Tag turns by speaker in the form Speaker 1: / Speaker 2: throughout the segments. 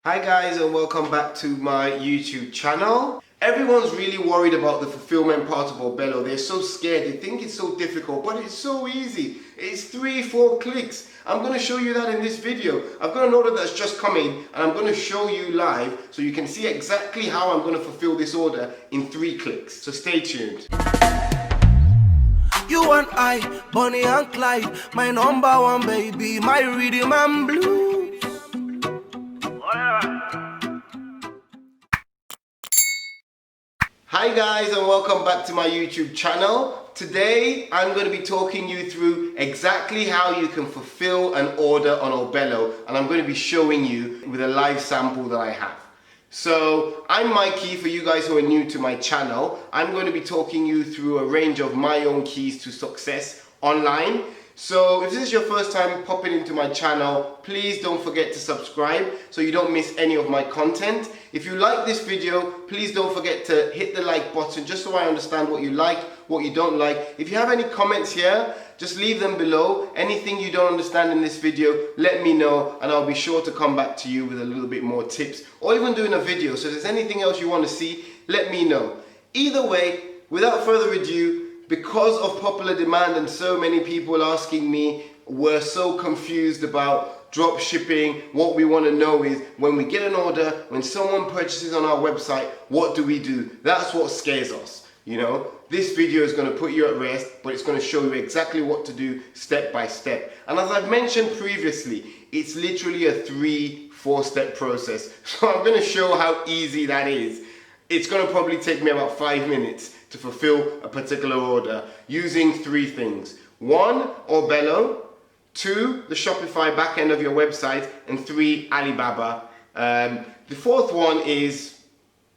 Speaker 1: Hi guys, and welcome back to my YouTube channel. Everyone's really worried about the fulfillment part of Oberlo. They're so scared, they think it's so difficult, but it's so easy. It's 3-4 clicks. I'm going to show you that in this video. I've got an order that's just come in and I'm going to show you live so you can see exactly how I'm going to fulfill this order in 3 clicks. So stay tuned.
Speaker 2: You and I, Bonnie and Clyde, my number one baby, my rhythm and blues.
Speaker 1: Hi guys, and welcome back to my YouTube channel. Today I'm going to be talking you through exactly how you can fulfill an order on Oberlo, and I'm going to be showing you with a live sample that I have. So I'm MyKey. For you guys who are new to my channel, I'm going to be talking you through a range of my own keys to success online. So if this is your first time popping into my channel, please don't forget to subscribe so you don't miss any of my content. If you like this video, please don't forget to hit the like button just so I understand what you like, what you don't like. If you have any comments here, just leave them below. Anything you don't understand in this video, let me know and I'll be sure to come back to you with a little bit more tips or even doing a video. So if there's anything else you want to see, let me know. Either way, without further ado, because of popular demand and so many people asking me, we're so confused about drop shipping. What we want to know is when we get an order, when someone purchases on our website, what do we do? That's what scares us. You know, this video is going to put you at rest, but it's going to show you exactly what to do step by step. And as I've mentioned previously, it's literally a 3-4 step process. So I'm going to show how easy that is. It's going to probably take me about 5 minutes to fulfill a particular order using 3 things. 1, Oberlo. 2, the Shopify backend of your website. And 3, Alibaba. The 4th one is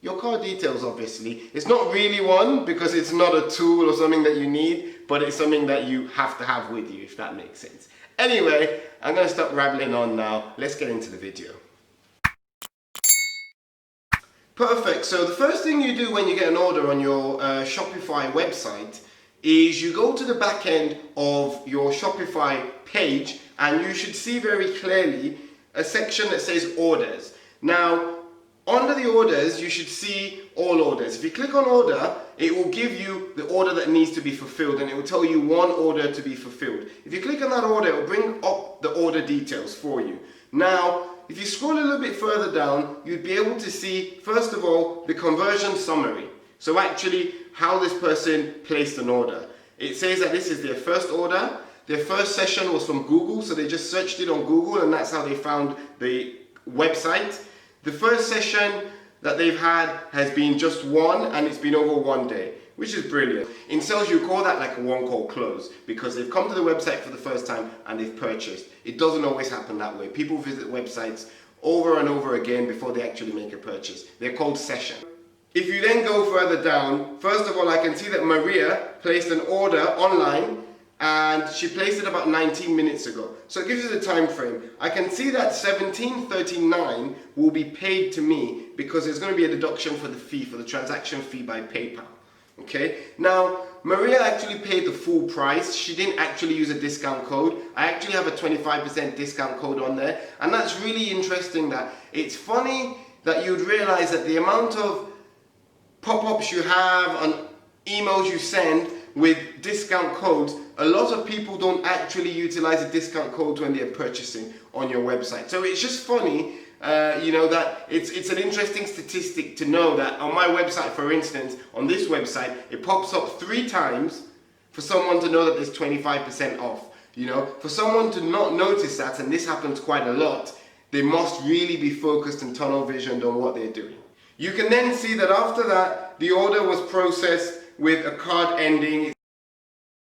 Speaker 1: your card details, obviously. It's not really one because it's not a tool or something that you need, but it's something that you have to have with you, if that makes sense. Anyway, I'm going to stop rambling on now. Let's get into the video. Perfect. So the first thing you do when you get an order on your Shopify website is you go to the back end of your Shopify page and you should see very clearly a section that says orders. Now, under the orders, you should see all orders. If you click on order, it will give you the order that needs to be fulfilled and it will tell you one order to be fulfilled. If you click on that order, it will bring up the order details for you. Now, if you scroll a little bit further down, you'd be able to see, first of all, the conversion summary. So actually, how this person placed an order. It says that this is their first order. Their first session was from Google, so they just searched it on Google and that's how they found the website. The first session that they've had has been just one and it's been over 1 day, which is brilliant. In sales, you call that like a one-call close because they've come to the website for the first time and they've purchased. It doesn't always happen that way. People visit websites over and over again before they actually make a purchase. They're called session. If you then go further down, first of all, I can see that Maria placed an order online and she placed it about 19 minutes ago. So it gives you the time frame. I can see that $17.39 will be paid to me because there's going to be a deduction for the fee, for the transaction fee by PayPal. Okay, now Maria actually paid the full price. She didn't actually use a discount code. I actually have a 25% discount code on there, and that's really interesting. That it's funny that you'd realize that the amount of pop-ups you have and emails you send with discount codes, a lot of people don't actually utilize a discount code when they're purchasing on your website. So it's just funny. You know, that it's an interesting statistic to know that on my website, for instance, on this website, it pops up 3 times for someone to know that there's 25% off. You know, for someone to not notice that, and this happens quite a lot, they must really be focused and tunnel visioned on what they're doing. You can then see that after that, the order was processed with a card ending.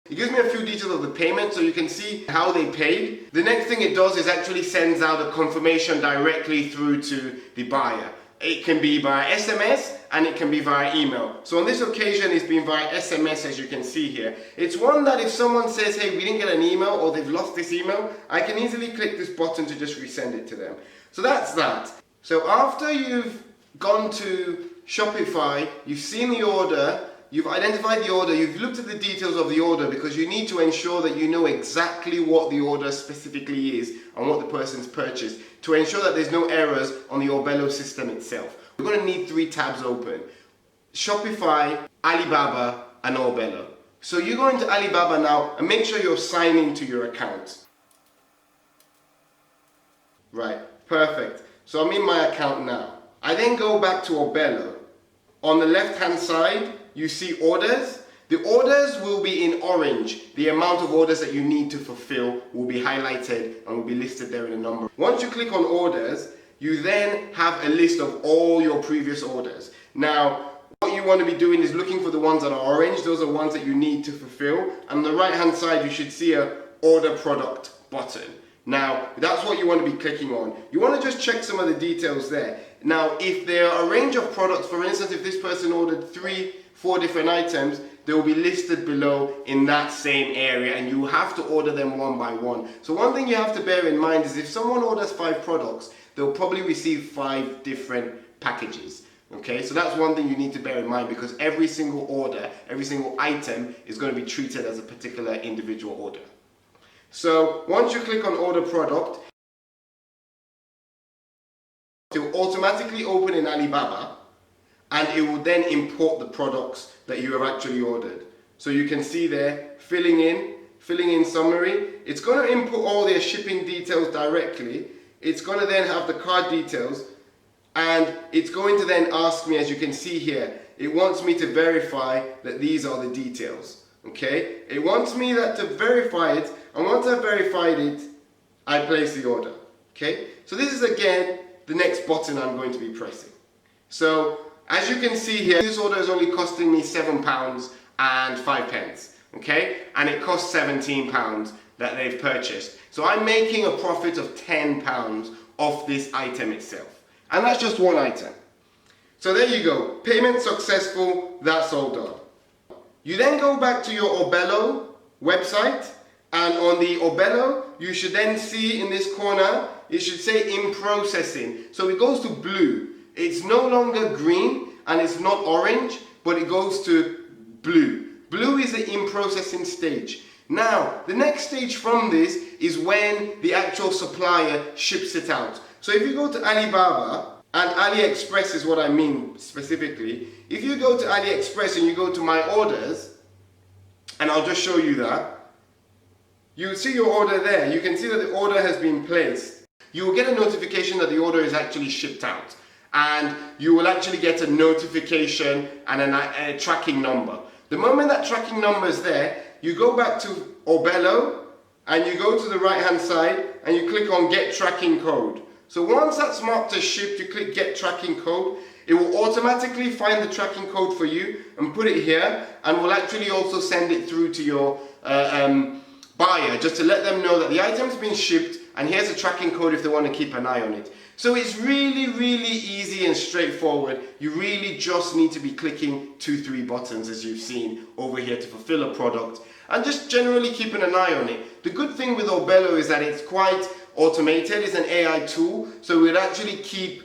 Speaker 1: It gives me a few details of the payment so you can see how they paid. The next thing it does is actually sends out a confirmation directly through to the buyer. It can be via SMS and it can be via email. So on this occasion it's been via SMS, as you can see here. It's one that if someone says, hey, we didn't get an email or they've lost this email, I can easily click this button to just resend it to them. So that's that. So after you've gone to Shopify, you've seen the order, you've identified the order, you've looked at the details of the order, because you need to ensure that you know exactly what the order specifically is and what the person's purchased, to ensure that there's no errors on the Oberlo system itself. We're going to need 3 tabs open: Shopify, Alibaba, and Oberlo. So you go into Alibaba now and make sure you're signed into your account. Right, perfect. So I'm in my account now. I then go back to Oberlo. On the left hand side, you see orders. The orders will be in orange. The amount of orders that you need to fulfill will be highlighted and will be listed there in a number. Once you click on orders, you then have a list of all your previous orders. Now, what you want to be doing is looking for the ones that are orange. Those are ones that you need to fulfill. And on the right hand side, you should see a order product button. Now, that's what you want to be clicking on. You want to just check some of the details there. Now, if there are a range of products, for instance, if this person ordered 3, 4 different items, they will be listed below in that same area, and you have to order them one by one. So one thing you have to bear in mind is if someone orders 5 products, they'll probably receive 5 different packages. Okay, so that's one thing you need to bear in mind, because every single order, every single item is going to be treated as a particular individual order. So once you click on order product, it will automatically open in Alibaba, and it will then import the products that you have actually ordered. So you can see there, filling in summary. It's going to input all their shipping details directly. It's going to then have the card details, and it's going to then ask me, as you can see here, it wants me to verify that these are the details. Okay, it wants me to verify it, and once I've verified it, I place the order. Okay, so this is again the next button I'm going to be pressing. So as you can see here, this order is only costing me £7 and 5 pence. Okay, and it costs £17 that they've purchased. So I'm making a profit of £10 off this item itself, and that's just one item. So there you go, payment successful. That's all done. You then go back to your Oberlo website, and on the Oberlo, you should then see in this corner, it should say in processing. So it goes to blue. It's no longer green and it's not orange, but it goes to blue. Blue is the in processing stage. Now, the next stage from this is when the actual supplier ships it out. So if you go to Alibaba, and AliExpress is what I mean specifically. If you go to AliExpress and you go to my orders, and I'll just show you that, you see your order there. You can see that the order has been placed. You will get a notification that the order is actually shipped out, and you will actually get a notification and a tracking number. The moment that tracking number is there, you go back to Oberlo and you go to the right hand side and you click on get tracking code. So once that's marked as shipped, you click get tracking code. It will automatically find the tracking code for you and put it here, and will actually also send it through to your buyer, just to let them know that the item's been shipped and here's a tracking code if they want to keep an eye on it. So it's really, really easy and straightforward. You really just need to be clicking 2-3 buttons, as you've seen over here, to fulfill a product, and just generally keeping an eye on it. The good thing with Oberlo is that it's quite automated. It's an AI tool, so it actually keep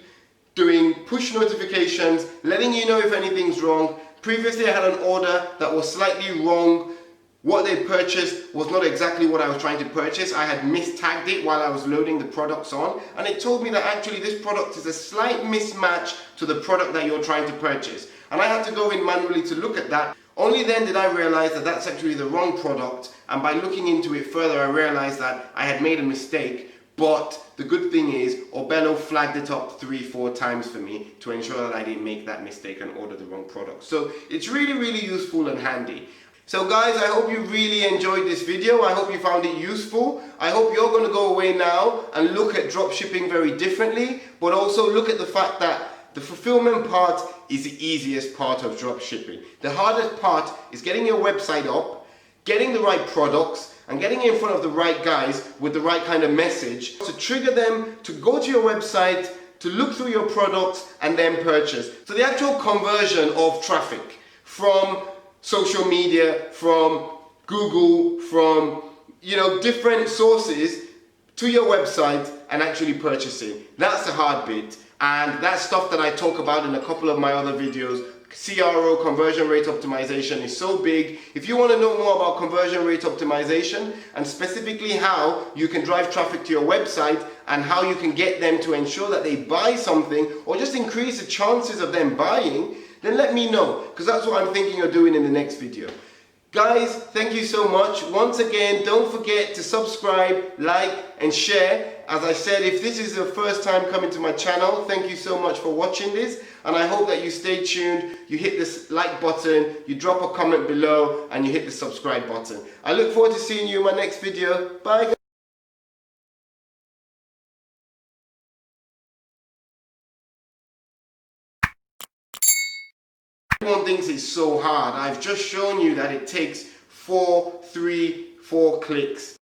Speaker 1: doing push notifications, letting you know if anything's wrong. Previously I had an order that was slightly wrong. What they purchased was not exactly what I was trying to purchase. I had mistagged it while I was loading the products on, and it told me that actually this product is a slight mismatch to the product that you're trying to purchase. And I had to go in manually to look at that. Only then did I realize that that's actually the wrong product, and by looking into it further I realized that I had made a mistake. But the good thing is Oberlo flagged it up 3-4 times for me to ensure that I didn't make that mistake and order the wrong product. So it's really, really useful and handy. So guys, I hope you really enjoyed this video. I hope you found it useful. I hope you're going to go away now and look at dropshipping very differently, but also look at the fact that the fulfillment part is the easiest part of dropshipping. The hardest part is getting your website up, getting the right products, and getting in front of the right guys with the right kind of message to trigger them to go to your website, to look through your products and then purchase. So the actual conversion of traffic from social media, from Google, from different sources to your website and actually purchasing. That's the hard bit, and that's stuff that I talk about in a couple of my other videos CRO, conversion rate optimization, is so big. If you want to know more about conversion rate optimization and specifically how you can drive traffic to your website and how you can get them to ensure that they buy something or just increase the chances of them buying, then let me know, because that's what I'm thinking of doing in the next video. Guys, thank you so much. Once again, don't forget to subscribe, like, and share. As I said, if this is your first time coming to my channel, thank you so much for watching this. And I hope that you stay tuned, you hit this like button, you drop a comment below, and you hit the subscribe button. I look forward to seeing you in my next video. Bye, guys. Everyone thinks it's so hard. I've just shown you that it takes 4 clicks.